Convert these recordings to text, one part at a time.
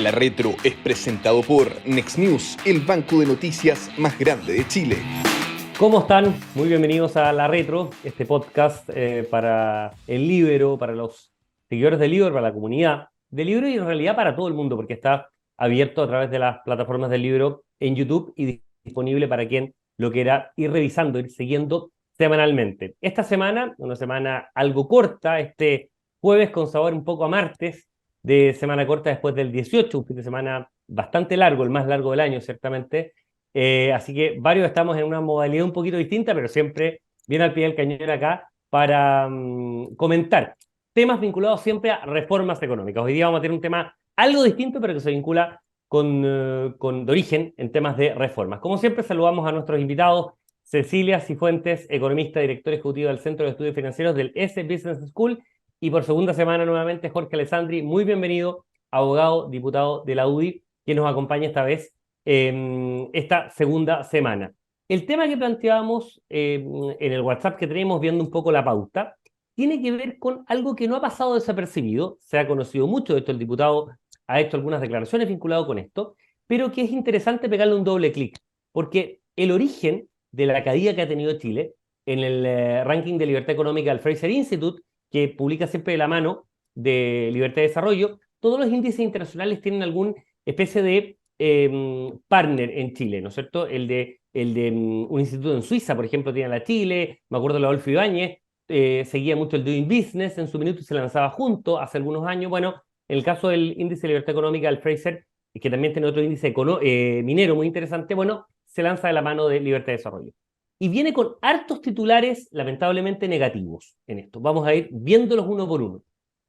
La Retro es presentado por Next News, el banco de noticias más grande de Chile. ¿Cómo están? Muy bienvenidos a La Retro, este podcast para el Líbero, para los seguidores del Líbero, para la comunidad del Líbero y en realidad para todo el mundo, porque está abierto a través de las plataformas del Líbero en YouTube y disponible para quien lo quiera ir revisando, ir siguiendo semanalmente. Esta semana, una semana algo corta, este jueves con sabor un poco a martes, de semana corta después del 18, un fin de semana bastante largo, el más largo del año, ciertamente. Así que varios estamos en una modalidad un poquito distinta, pero siempre bien al pie del cañón acá para comentar temas vinculados siempre a reformas económicas. Hoy día vamos a tener un tema algo distinto, pero que se vincula con de origen en temas de reformas. Como siempre, saludamos a nuestros invitados. Cecilia Cifuentes, economista, director ejecutivo del Centro de Estudios Financieros del S Business School. Y por segunda semana nuevamente Jorge Alessandri, muy bienvenido, abogado, diputado de la UDI, que nos acompaña esta vez esta segunda semana. El tema que planteábamos en el WhatsApp que tenemos viendo un poco la pauta tiene que ver con algo que no ha pasado desapercibido, se ha conocido mucho de esto, el diputado ha hecho algunas declaraciones vinculadas con esto, pero que es interesante pegarle un doble clic, porque el origen de la caída que ha tenido Chile en el ranking de libertad económica del Fraser Institute, que publica siempre de la mano de libertad de desarrollo, todos los índices internacionales tienen alguna especie de partner en Chile, ¿no es cierto? El de un instituto en Suiza, por ejemplo, tiene la Chile, me acuerdo de Adolfo Ibáñez, seguía mucho el Doing Business, en su minuto se lanzaba junto hace algunos años. Bueno, en el caso del índice de libertad económica del Fraser, que también tiene otro índice minero muy interesante, bueno, se lanza de la mano de libertad de desarrollo. Y viene con hartos titulares, lamentablemente negativos en esto. Vamos a ir viéndolos uno por uno.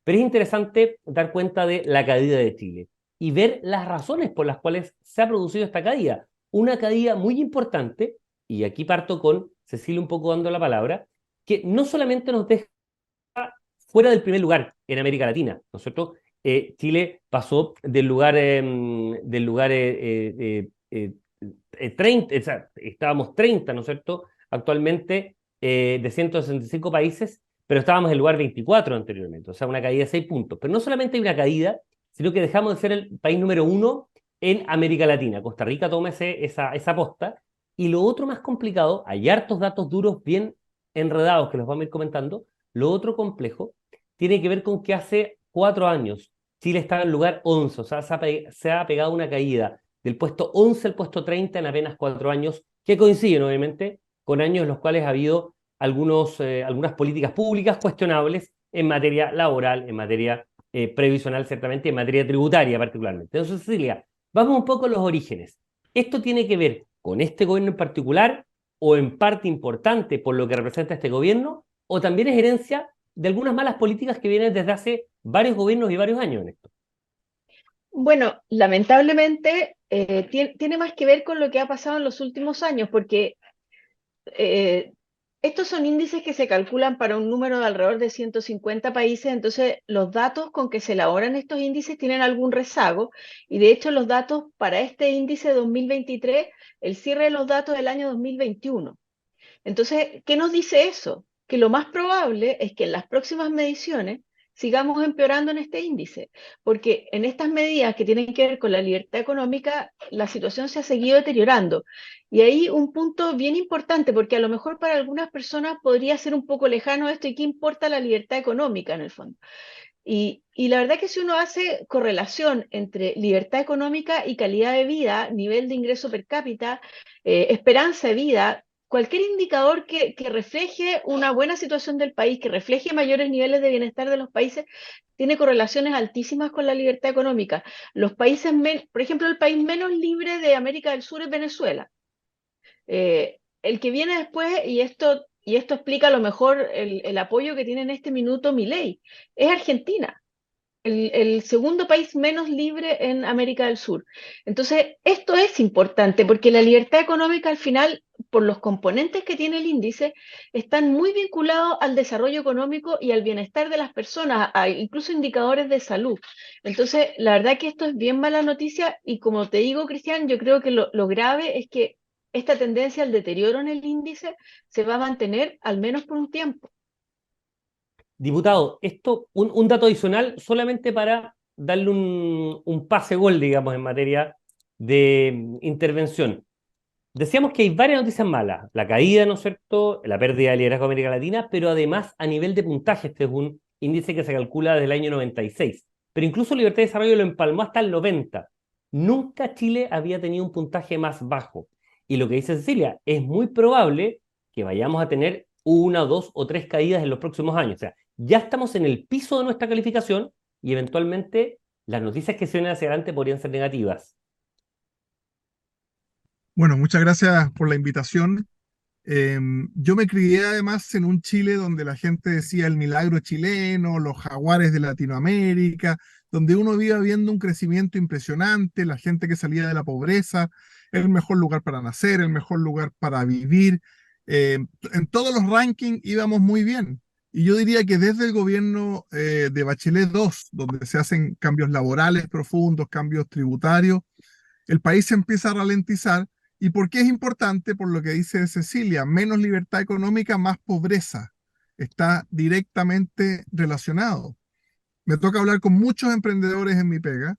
Pero es interesante dar cuenta de la caída de Chile y ver las razones por las cuales se ha producido esta caída. Una caída muy importante, y aquí parto con Cecilia un poco dando la palabra, que no solamente nos deja fuera del primer lugar en América Latina, ¿no es cierto? Chile pasó del lugar 30, o sea, estábamos 30, ¿no es cierto? Actualmente de 165 países, pero estábamos en el lugar 24 anteriormente, o sea, una caída de 6 puntos. Pero no solamente hay una caída, sino que dejamos de ser el país número uno en América Latina. Costa Rica toma esa posta. Y lo otro más complicado, hay hartos datos duros bien enredados que los vamos a ir comentando. Lo otro complejo tiene que ver con que hace 4 años Chile estaba en el lugar 11, o sea, se ha pegado una caída del puesto 11 al puesto 30 en apenas 4 años, que coinciden obviamente con años en los cuales ha habido algunas políticas públicas cuestionables en materia laboral, en materia previsional ciertamente, en materia tributaria particularmente. Entonces, Cecilia, vamos un poco a los orígenes. ¿Esto tiene que ver con este gobierno en particular o en parte importante por lo que representa este gobierno o también es herencia de algunas malas políticas que vienen desde hace varios gobiernos y varios años en esto? Bueno, lamentablemente tiene más que ver con lo que ha pasado en los últimos años, porque eh, estos son índices que se calculan para un número de alrededor de 150 países, entonces los datos con que se elaboran estos índices tienen algún rezago, y de hecho los datos para este índice 2023, el cierre de los datos del año 2021. Entonces, ¿qué nos dice eso? Que lo más probable es que en las próximas mediciones sigamos empeorando en este índice, porque en estas medidas que tienen que ver con la libertad económica, la situación se ha seguido deteriorando. Y ahí un punto bien importante, porque a lo mejor para algunas personas podría ser un poco lejano esto y qué importa la libertad económica en el fondo. Y la verdad que si uno hace correlación entre libertad económica y calidad de vida, nivel de ingreso per cápita, esperanza de vida, cualquier indicador que refleje una buena situación del país, que refleje mayores niveles de bienestar de los países, tiene correlaciones altísimas con la libertad económica. Los países, por ejemplo, el país menos libre de América del Sur es Venezuela. El que viene después, y esto explica a lo mejor el apoyo que tiene en este minuto Milei, es Argentina, el segundo país menos libre en América del Sur. Entonces, esto es importante porque la libertad económica al final, por los componentes que tiene el índice, están muy vinculados al desarrollo económico y al bienestar de las personas, a incluso indicadores de salud. Entonces, la verdad que esto es bien mala noticia y como te digo, Cristian, yo creo que lo grave es que esta tendencia al deterioro en el índice se va a mantener al menos por un tiempo. Diputado, un dato adicional solamente para darle un pase gol, digamos, en materia de intervención. Decíamos que hay varias noticias malas. La caída, ¿no es cierto? La pérdida de liderazgo de América Latina, pero además a nivel de puntaje, este es un índice que se calcula desde el año 96. Pero incluso Libertad y Desarrollo lo empalmó hasta el 90. Nunca Chile había tenido un puntaje más bajo. Y lo que dice Cecilia, es muy probable que vayamos a tener una, dos o tres caídas en los próximos años. O sea, ya estamos en el piso de nuestra calificación y eventualmente las noticias que se vienen hacia adelante podrían ser negativas. Bueno, muchas gracias por la invitación. Yo me crié además en un Chile donde la gente decía el milagro chileno, los jaguares de Latinoamérica, donde uno iba viendo un crecimiento impresionante, la gente que salía de la pobreza, el mejor lugar para nacer, el mejor lugar para vivir. En todos los rankings íbamos muy bien. Y yo diría que desde el gobierno de Bachelet 2, donde se hacen cambios laborales profundos, cambios tributarios, el país se empieza a ralentizar. ¿Y por qué es importante? Por lo que dice Cecilia, menos libertad económica, más pobreza. Está directamente relacionado. Me toca hablar con muchos emprendedores en mi pega,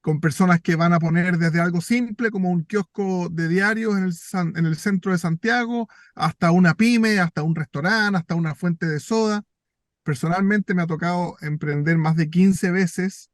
con personas que van a poner desde algo simple como un kiosco de diarios en el centro de Santiago, hasta una pyme, hasta un restaurante, hasta una fuente de soda. Personalmente me ha tocado emprender más de 15 veces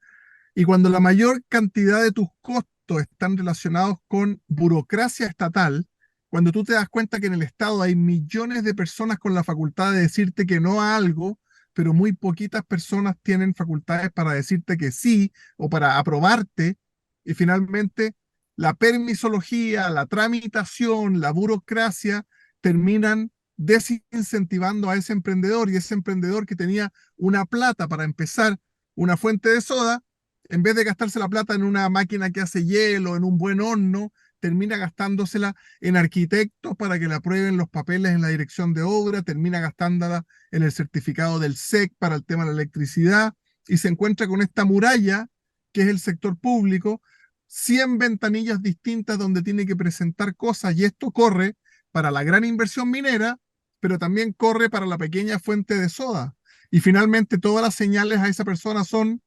y cuando la mayor cantidad de tus costos están relacionados con burocracia estatal, cuando tú te das cuenta que en el Estado hay millones de personas con la facultad de decirte que no a algo, pero muy poquitas personas tienen facultades para decirte que sí o para aprobarte, y finalmente la permisología, la tramitación, la burocracia terminan desincentivando a ese emprendedor, y ese emprendedor que tenía una plata para empezar una fuente de soda, en vez de gastarse la plata en una máquina que hace hielo, en un buen horno, termina gastándosela en arquitectos para que le aprueben los papeles en la dirección de obra, termina gastándola en el certificado del SEC para el tema de la electricidad, y se encuentra con esta muralla, que es el sector público, 100 ventanillas distintas donde tiene que presentar cosas, y esto corre para la gran inversión minera, pero también corre para la pequeña fuente de soda. Y finalmente todas las señales a esa persona son: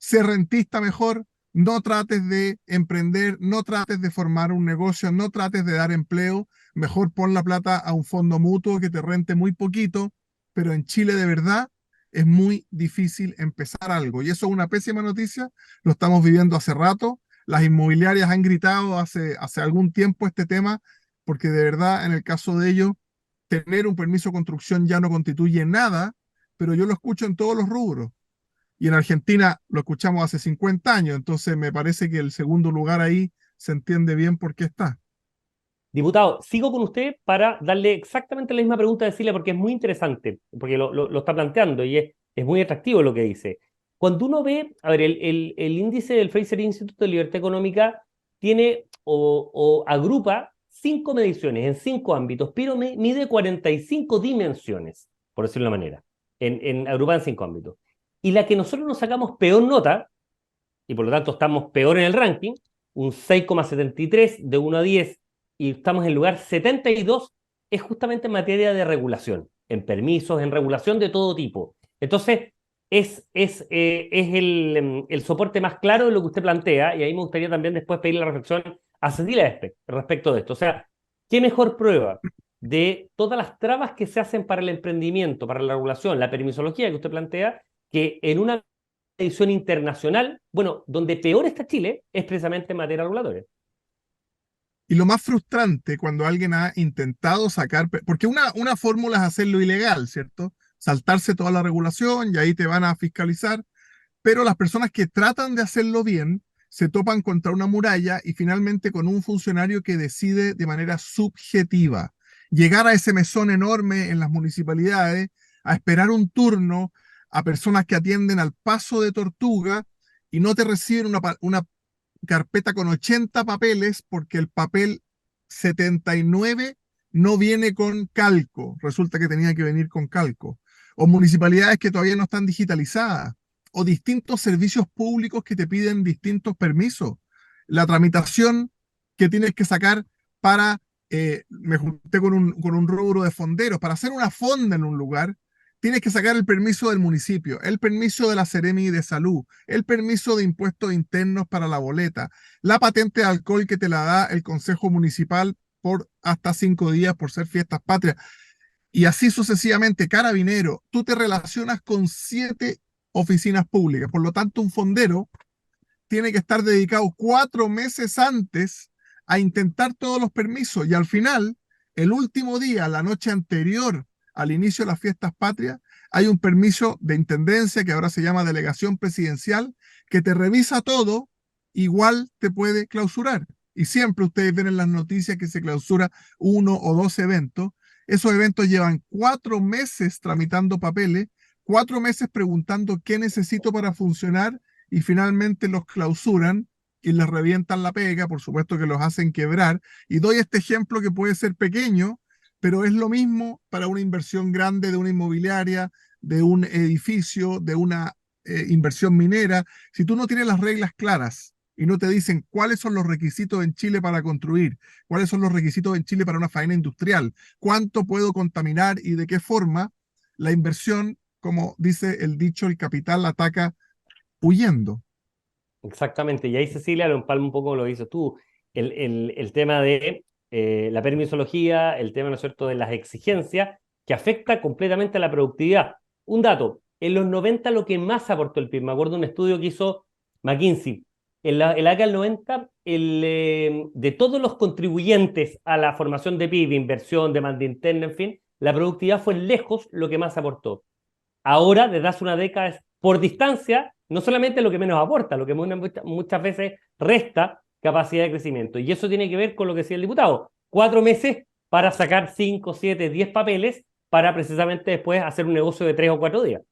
ser rentista mejor, no trates de emprender, no trates de formar un negocio, no trates de dar empleo, mejor pon la plata a un fondo mutuo que te rente muy poquito, pero en Chile de verdad es muy difícil empezar algo y eso es una pésima noticia, lo estamos viviendo hace rato, las inmobiliarias han gritado hace algún tiempo este tema, porque de verdad en el caso de ellos, tener un permiso de construcción ya no constituye nada, pero yo lo escucho en todos los rubros. Y en Argentina lo escuchamos hace 50 años, entonces me parece que el segundo lugar ahí se entiende bien por qué está. Diputado, sigo con usted para darle exactamente la misma pregunta a Cecilia porque es muy interesante, porque lo está planteando y es muy atractivo lo que dice. Cuando uno ve, a ver, el índice del Fraser Institute de Libertad Económica tiene o agrupa 5 mediciones en 5 ámbitos, pero mide 45 dimensiones, por decirlo de una manera, agrupada en 5 ámbitos. Y la que nosotros nos sacamos peor nota, y por lo tanto estamos peor en el ranking, un 6,73 de 1 a 10, y estamos en el lugar 72, es justamente en materia de regulación, en permisos, en regulación de todo tipo. Entonces, es el soporte más claro de lo que usted plantea, y ahí me gustaría también después pedir la reflexión a Cecilia respecto de esto. O sea, ¿qué mejor prueba de todas las trabas que se hacen para el emprendimiento, para la regulación, la permisología que usted plantea, que en una edición internacional, bueno, donde peor está Chile es precisamente en materia regulatoria? Y lo más frustrante cuando alguien ha intentado sacar, porque una fórmula es hacerlo ilegal, ¿cierto? Saltarse toda la regulación y ahí te van a fiscalizar, pero las personas que tratan de hacerlo bien se topan contra una muralla y finalmente con un funcionario que decide de manera subjetiva. Llegar a ese mesón enorme en las municipalidades, a esperar un turno, a personas que atienden al paso de tortuga y no te reciben una carpeta con 80 papeles porque el papel 79 no viene con calco, resulta que tenía que venir con calco, o municipalidades que todavía no están digitalizadas, o distintos servicios públicos que te piden distintos permisos. La tramitación que tienes que sacar para, me junté con un rubro de fonderos, para hacer una fonda en un lugar, tienes que sacar el permiso del municipio, el permiso de la Seremi de Salud, el permiso de impuestos internos para la boleta, la patente de alcohol que te la da el Consejo Municipal por hasta 5 días por ser fiestas patrias, y así sucesivamente. Carabinero, tú te relacionas con 7 oficinas públicas, por lo tanto un fondero tiene que estar dedicado 4 meses antes a intentar todos los permisos y al final, el último día, la noche anterior al inicio de las fiestas patrias, hay un permiso de intendencia que ahora se llama delegación presidencial que te revisa todo, igual te puede clausurar. Y siempre ustedes ven en las noticias que se clausura 1 o 2 eventos. Esos eventos llevan 4 meses tramitando papeles, 4 meses preguntando qué necesito para funcionar y finalmente los clausuran y les revientan la pega, por supuesto que los hacen quebrar. Y doy este ejemplo que puede ser pequeño, pero es lo mismo para una inversión grande de una inmobiliaria, de un edificio, de una inversión minera. Si tú no tienes las reglas claras y no te dicen cuáles son los requisitos en Chile para construir, cuáles son los requisitos en Chile para una faena industrial, cuánto puedo contaminar y de qué forma, la inversión, como dice el dicho, el capital ataca huyendo. Exactamente, y ahí Cecilia lo empalma un poco lo que dices tú, el tema de la permisología, el tema, ¿no es cierto?, de las exigencias que afecta completamente a la productividad. Un dato, en los 90 lo que más aportó el PIB, me acuerdo de un estudio que hizo McKinsey, en la década del 90, de todos los contribuyentes a la formación de PIB, inversión, demanda interna, en fin, la productividad fue lejos lo que más aportó. Ahora, desde hace una década, es por distancia, no solamente lo que menos aporta, lo que muchas veces resta capacidad de crecimiento. Y eso tiene que ver con lo que decía el diputado. 4 meses para sacar 5, 7, 10 papeles para precisamente después hacer un negocio de 3 o 4 días.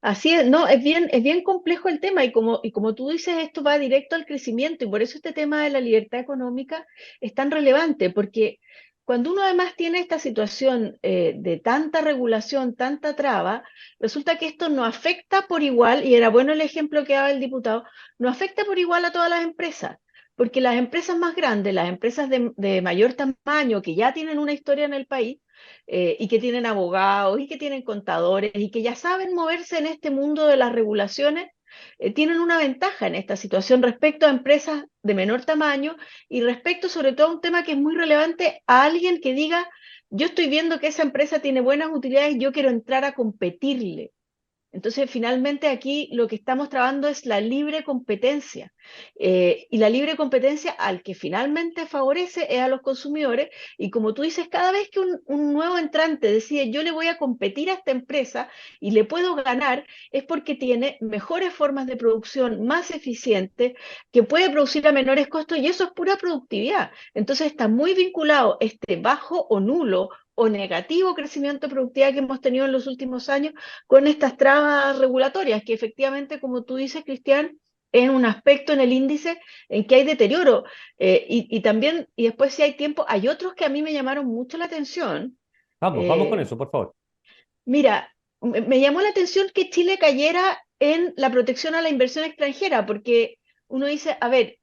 Así es, no, es bien complejo el tema y como tú dices, esto va directo al crecimiento y por eso este tema de la libertad económica es tan relevante, porque cuando uno además tiene esta situación de tanta regulación, tanta traba, resulta que esto no afecta por igual, y era bueno el ejemplo que daba el diputado, no afecta por igual a todas las empresas, porque las empresas más grandes, las empresas de mayor tamaño, que ya tienen una historia en el país, y que tienen abogados y que tienen contadores y que ya saben moverse en este mundo de las regulaciones, tienen una ventaja en esta situación respecto a empresas de menor tamaño y respecto sobre todo a un tema que es muy relevante a alguien que diga, yo estoy viendo que esa empresa tiene buenas utilidades, yo quiero entrar a competirle. Entonces, finalmente aquí lo que estamos trabajando es la libre competencia. Y la libre competencia al que finalmente favorece es a los consumidores. Y como tú dices, cada vez que un nuevo entrante decide yo le voy a competir a esta empresa y le puedo ganar, es porque tiene mejores formas de producción, más eficientes, que puede producir a menores costos y eso es pura productividad. Entonces está muy vinculado este bajo o nulo o negativo crecimiento de productividad que hemos tenido en los últimos años con estas trabas regulatorias, que efectivamente, como tú dices, Cristian, es un aspecto en el índice en que hay deterioro. Y también, y después si hay tiempo, hay otros que a mí me llamaron mucho la atención. Vamos con Eh, eso, por favor. Mira, me llamó la atención que Chile cayera en la protección a la inversión extranjera, porque uno dice, a ver,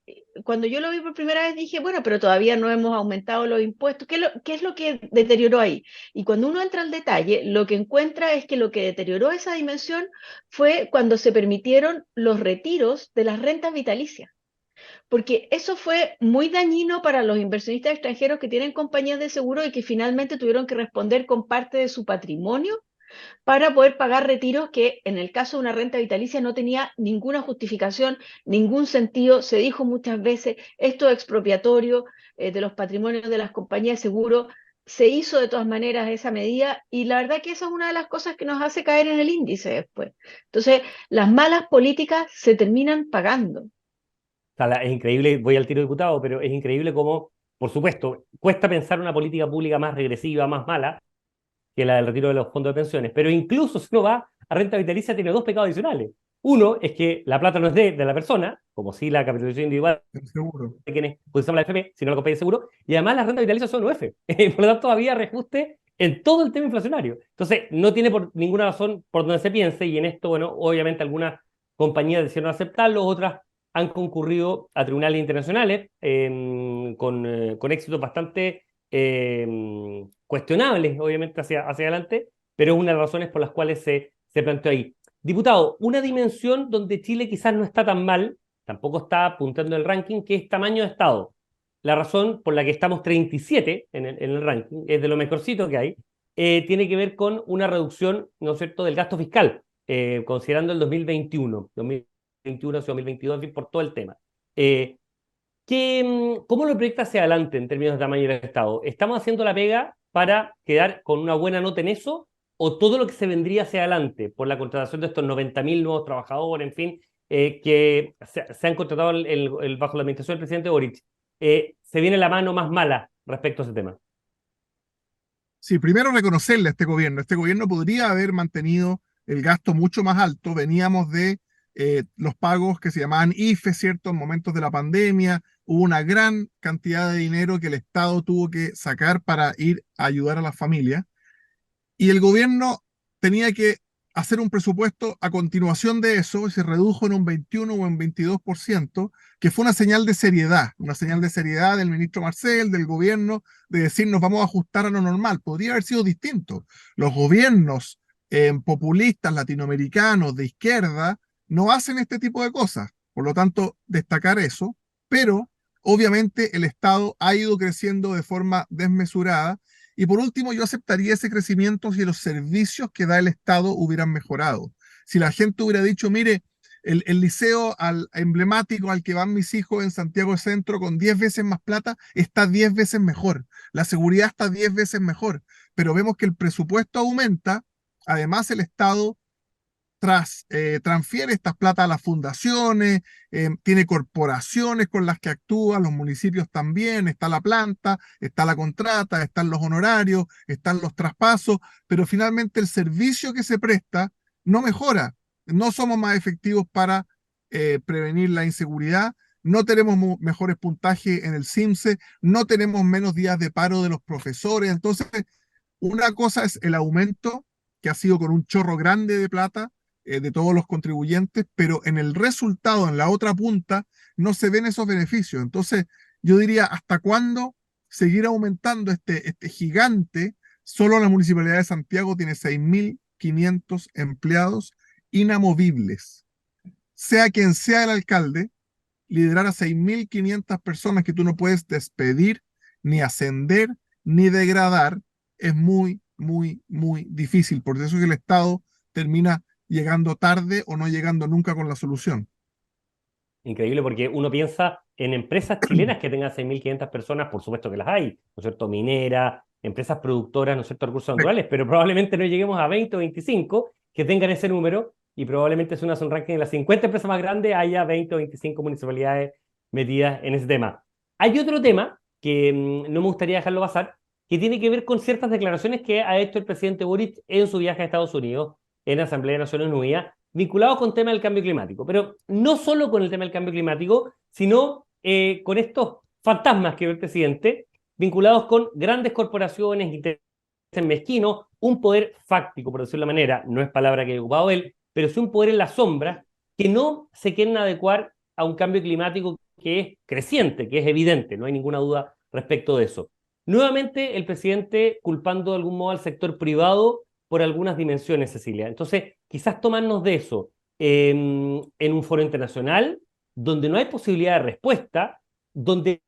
cuando yo lo vi por primera vez dije, bueno, pero todavía no hemos aumentado los impuestos, qué es lo que deterioró ahí? Y cuando uno entra al detalle, lo que encuentra es que lo que deterioró esa dimensión fue cuando se permitieron los retiros de las rentas vitalicias, porque eso fue muy dañino para los inversionistas extranjeros que tienen compañías de seguro y que finalmente tuvieron que responder con parte de su patrimonio para poder pagar retiros que en el caso de una renta vitalicia no tenía ninguna justificación, ningún sentido. Se dijo muchas veces, esto es expropiatorio de los patrimonios de las compañías de seguro. Se hizo de todas maneras esa medida y la verdad que esa es una de las cosas que nos hace caer en el índice después. Entonces, las malas políticas se terminan pagando. O sea, es increíble, voy al tiro diputado, pero es increíble cómo, por supuesto, cuesta pensar una política pública más regresiva, más mala, que la del retiro de los fondos de pensiones. Pero incluso si uno va a renta vitalicia, tiene dos pecados adicionales. Uno es que la plata no es de la persona, como si la capitalización individual Seguro. de quienes utilizamos la FP, sino la compañía de seguro, y además las rentas vitalicias son UF. Por lo tanto, había reajuste en todo el tema inflacionario. Entonces, no tiene por ninguna razón por donde se piense, y en esto, bueno, obviamente algunas compañías decidieron aceptarlo, otras han concurrido a tribunales internacionales con éxitos bastante cuestionables, obviamente, hacia adelante, pero es una de las razones por las cuales se planteó ahí. Diputado, una dimensión donde Chile quizás no está tan mal, tampoco está apuntando en el ranking, que es tamaño de Estado. La razón por la que estamos 37 en el ranking, es de lo mejorcito que hay, tiene que ver con una reducción, ¿no es cierto?, del gasto fiscal, considerando el 2021 hacia 2022, en fin, por todo el tema. ¿Cómo lo proyecta hacia adelante en términos de tamaño del Estado? ¿Estamos haciendo la pega para quedar con una buena nota en eso? ¿O todo lo que se vendría hacia adelante por la contratación de estos 90.000 nuevos trabajadores, en fin, que se han contratado bajo la administración del presidente Boric, se viene la mano más mala respecto a ese tema? Sí, primero reconocerle a este gobierno. Este gobierno podría haber mantenido el gasto mucho más alto. Veníamos de los pagos que se llamaban IFE, ¿cierto? En momentos de la pandemia hubo una gran cantidad de dinero que el Estado tuvo que sacar para ir a ayudar a las familias. Y el gobierno tenía que hacer un presupuesto a continuación de eso, y se redujo en un 21 o en 22%, que fue una señal de seriedad del ministro Marcel, del gobierno, de decir nos vamos a ajustar a lo normal. Podría haber sido distinto. Los gobiernos populistas latinoamericanos de izquierda no hacen este tipo de cosas. Por lo tanto, destacar eso, pero obviamente el Estado ha ido creciendo de forma desmesurada. Y por último, yo aceptaría ese crecimiento si los servicios que da el Estado hubieran mejorado. Si la gente hubiera dicho, mire, el liceo emblemático al que van mis hijos en Santiago Centro con 10 veces más plata está 10 veces mejor. La seguridad está 10 veces mejor. Pero vemos que el presupuesto aumenta. Además, el Estado transfiere estas plata a las fundaciones, tiene corporaciones con las que actúa, los municipios también, está la planta, está la contrata, están los honorarios, están los traspasos, pero finalmente el servicio que se presta no mejora. No somos más efectivos para prevenir la inseguridad, no tenemos mejores puntajes en el CIMSE, no tenemos menos días de paro de los profesores. Entonces, una cosa es el aumento, que ha sido con un chorro grande de plata, de todos los contribuyentes, pero en el resultado, en la otra punta, no se ven esos beneficios. Entonces, yo diría, ¿hasta cuándo seguir aumentando este gigante? Solo la Municipalidad de Santiago tiene 6.500 empleados inamovibles. Sea quien sea el alcalde, liderar a 6.500 personas que tú no puedes despedir, ni ascender, ni degradar, es muy, muy, muy difícil. Por eso es que el Estado termina llegando tarde o no llegando nunca con la solución. Increíble, porque uno piensa en empresas chilenas que tengan 6.500 personas, por supuesto que las hay, ¿no es cierto? Mineras, empresas productoras, ¿no es cierto?, recursos naturales, pero probablemente no lleguemos a 20 o 25 que tengan ese número, y probablemente si uno hace un ranking de las 50 empresas más grandes, haya 20 o 25 municipalidades metidas en ese tema. Hay otro tema que no me gustaría dejarlo pasar, que tiene que ver con ciertas declaraciones que ha hecho el presidente Boric en su viaje a Estados Unidos, en la Asamblea de Naciones Unidas, vinculados con el tema del cambio climático. Pero no solo con el tema del cambio climático, sino con estos fantasmas que ve el presidente, vinculados con grandes corporaciones, intereses mezquinos, un poder fáctico, por decirlo de una manera, no es palabra que ha ocupado él, pero sí un poder en la sombra, que no se quieren adecuar a un cambio climático que es creciente, que es evidente, no hay ninguna duda respecto de eso. Nuevamente, el presidente culpando de algún modo al sector privado por algunas dimensiones, Cecilia. Entonces, quizás tomarnos de eso en un foro internacional, donde no hay posibilidad de respuesta, donde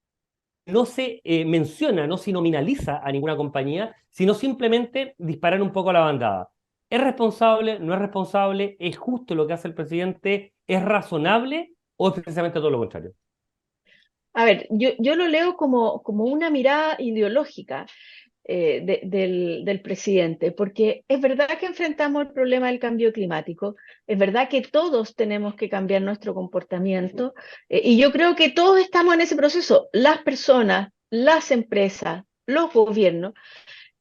no se menciona, no se nominaliza a ninguna compañía, sino simplemente disparar un poco a la bandada. ¿Es responsable? ¿No es responsable? ¿Es justo lo que hace el presidente? ¿Es razonable? ¿O es precisamente todo lo contrario? A ver, yo lo leo como una mirada ideológica del presidente, porque es verdad que enfrentamos el problema del cambio climático, es verdad que todos tenemos que cambiar nuestro comportamiento, y yo creo que todos estamos en ese proceso, las personas, las empresas, los gobiernos,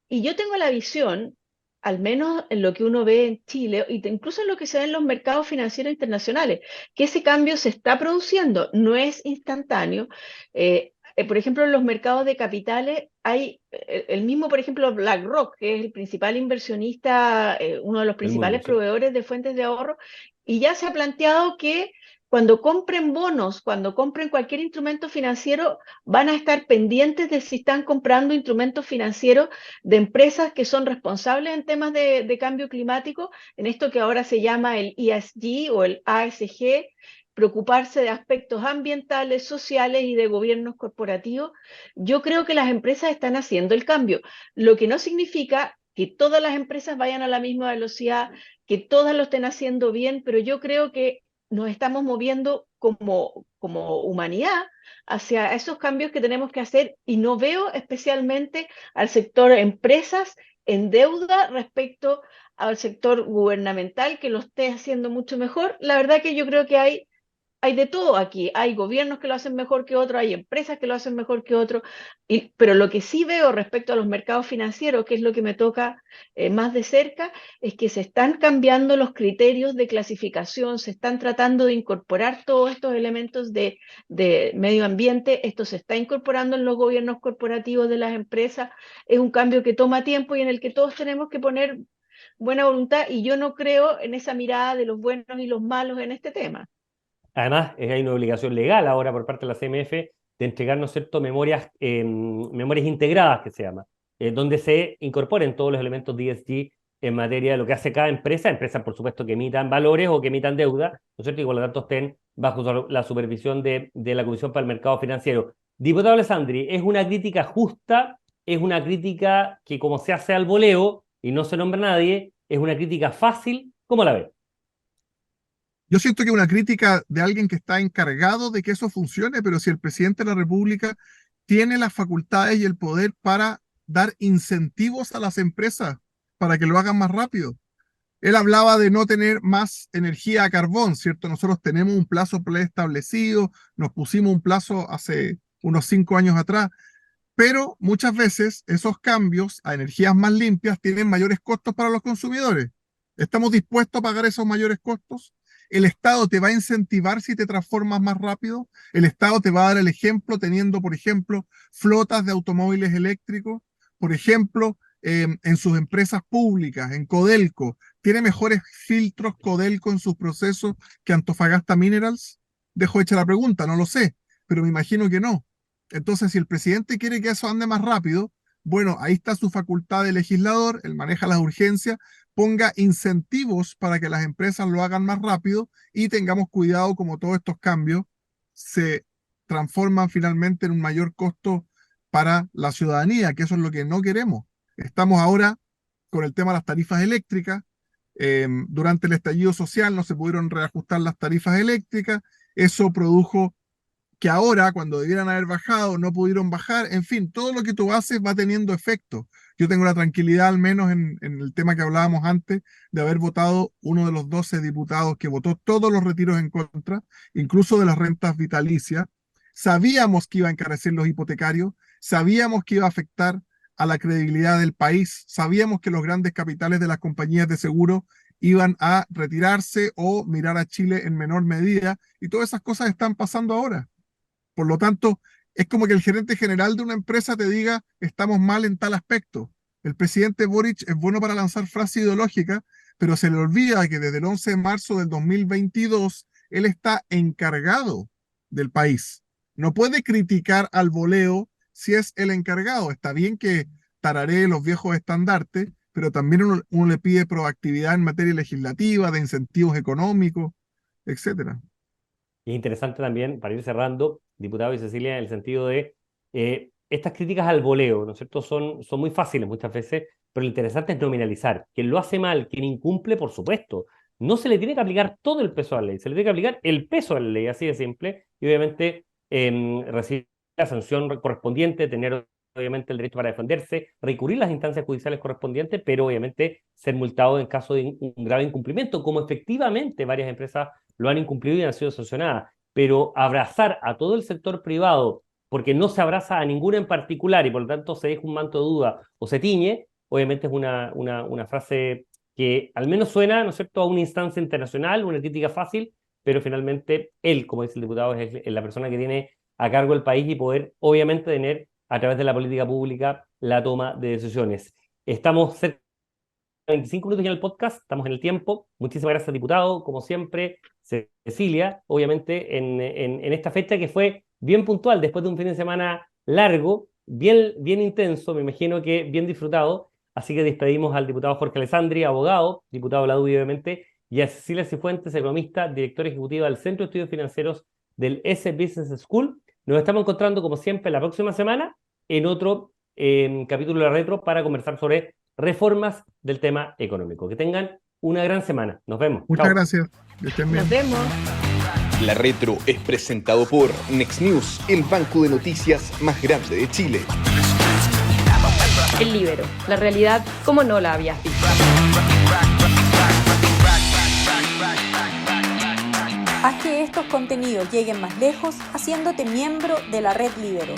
y yo tengo la visión, al menos en lo que uno ve en Chile, y incluso en lo que se ve en los mercados financieros internacionales, que ese cambio se está produciendo, no es instantáneo. Por ejemplo, en los mercados de capitales hay el mismo, por ejemplo, BlackRock, que es el principal inversionista, uno de los El mundo, principales ¿sí? proveedores de fuentes de ahorro, y ya se ha planteado que cuando compren bonos, cuando compren cualquier instrumento financiero, van a estar pendientes de si están comprando instrumentos financieros de empresas que son responsables en temas de cambio climático, en esto que ahora se llama el ESG o el ASG, preocuparse de aspectos ambientales, sociales y de gobiernos corporativos. Yo creo que las empresas están haciendo el cambio, lo que no significa que todas las empresas vayan a la misma velocidad, que todas lo estén haciendo bien, pero yo creo que nos estamos moviendo como humanidad hacia esos cambios que tenemos que hacer y no veo especialmente al sector empresas en deuda respecto al sector gubernamental que lo esté haciendo mucho mejor. La verdad que yo creo que hay de todo aquí. Hay gobiernos que lo hacen mejor que otros, hay empresas que lo hacen mejor que otros, pero lo que sí veo respecto a los mercados financieros, que es lo que me toca más de cerca, es que se están cambiando los criterios de clasificación, se están tratando de incorporar todos estos elementos de medio ambiente, esto se está incorporando en los gobiernos corporativos de las empresas, es un cambio que toma tiempo y en el que todos tenemos que poner buena voluntad y yo no creo en esa mirada de los buenos y los malos en este tema. Además, hay una obligación legal ahora por parte de la CMF de entregar, ¿no es cierto?, memorias integradas, que se llama, donde se incorporen todos los elementos de ESG en materia de lo que hace cada empresa, empresas, por supuesto, que emitan valores o que emitan deuda, ¿no es cierto?, y por lo tanto estén bajo la supervisión de la Comisión para el Mercado Financiero. Diputado Alessandri, ¿es una crítica justa? ¿Es una crítica que, como se hace al voleo y no se nombra a nadie, es una crítica fácil? ¿Cómo la ve? Yo siento que una crítica de alguien que está encargado de que eso funcione, pero si el presidente de la República tiene las facultades y el poder para dar incentivos a las empresas para que lo hagan más rápido. Él hablaba de no tener más energía a carbón, ¿cierto? Nosotros tenemos un plazo preestablecido, nos pusimos un plazo hace unos 5 años atrás, pero muchas veces esos cambios a energías más limpias tienen mayores costos para los consumidores. ¿Estamos dispuestos a pagar esos mayores costos? El Estado te va a incentivar si te transformas más rápido. El Estado te va a dar el ejemplo teniendo, por ejemplo, flotas de automóviles eléctricos. Por ejemplo, en sus empresas públicas, en Codelco, ¿tiene mejores filtros Codelco en sus procesos que Antofagasta Minerals? Dejo hecha la pregunta, no lo sé, pero me imagino que no. Entonces, si el presidente quiere que eso ande más rápido, bueno, ahí está su facultad de legislador, él maneja las urgencias, ponga incentivos para que las empresas lo hagan más rápido y tengamos cuidado como todos estos cambios se transforman finalmente en un mayor costo para la ciudadanía, que eso es lo que no queremos. Estamos ahora con el tema de las tarifas eléctricas. Durante el estallido social no se pudieron reajustar las tarifas eléctricas. Eso produjo que ahora, cuando debieran haber bajado, no pudieron bajar. En fin, todo lo que tú haces va teniendo efecto. Yo tengo la tranquilidad, al menos en el tema que hablábamos antes, de haber votado uno de los 12 diputados que votó todos los retiros en contra, incluso de las rentas vitalicias. Sabíamos que iba a encarecer los hipotecarios, sabíamos que iba a afectar a la credibilidad del país, sabíamos que los grandes capitales de las compañías de seguro iban a retirarse o mirar a Chile en menor medida, y todas esas cosas están pasando ahora. Por lo tanto, es como que el gerente general de una empresa te diga, estamos mal en tal aspecto. El presidente Boric es bueno para lanzar frases ideológicas, pero se le olvida que desde el 11 de marzo del 2022 él está encargado del país. No puede criticar al voleo si es el encargado. Está bien que tararee los viejos estandartes, pero también uno le pide proactividad en materia legislativa, de incentivos económicos, etcétera. Y es interesante también, para ir cerrando, diputado y Cecilia, en el sentido de estas críticas al voleo, ¿no es cierto? Son muy fáciles muchas veces, pero lo interesante es nominalizar. Quien lo hace mal, quien incumple, por supuesto, no se le tiene que aplicar todo el peso a la ley, se le tiene que aplicar el peso a la ley, así de simple, y obviamente recibir la sanción correspondiente, tener obviamente el derecho para defenderse, recurrir a las instancias judiciales correspondientes, pero obviamente ser multado en caso de un grave incumplimiento, como efectivamente varias empresas lo han incumplido y han sido sancionadas. Pero abrazar a todo el sector privado porque no se abraza a ninguno en particular y por lo tanto se deja un manto de duda o se tiñe, obviamente es una frase que al menos suena, ¿no es cierto?, a una instancia internacional, una crítica fácil, pero finalmente él, como dice el diputado, es la persona que tiene a cargo el país y poder, obviamente, tener a través de la política pública la toma de decisiones. Estamos cerca 25 minutos ya en el podcast, estamos en el tiempo. Muchísimas gracias, diputado, como siempre. Cecilia, obviamente, en esta fecha que fue bien puntual, después de un fin de semana largo, bien intenso, me imagino que bien disfrutado. Así que despedimos al diputado Jorge Alessandri, abogado, diputado de la UDI, obviamente, y a Cecilia Cifuentes, economista, directora ejecutiva del Centro de Estudios Financieros del S Business School. Nos estamos encontrando, como siempre, la próxima semana en otro capítulo de la Retro para conversar sobre reformas del tema económico. Que tengan una gran semana. Nos vemos. Muchas Chao. gracias. Que estén bien. Nos vemos. La Retro es presentado por Next News, el banco de noticias más grande de Chile. El Líbero, la realidad como no la habías visto. Haz que estos contenidos lleguen más lejos haciéndote miembro de la Red Líbero.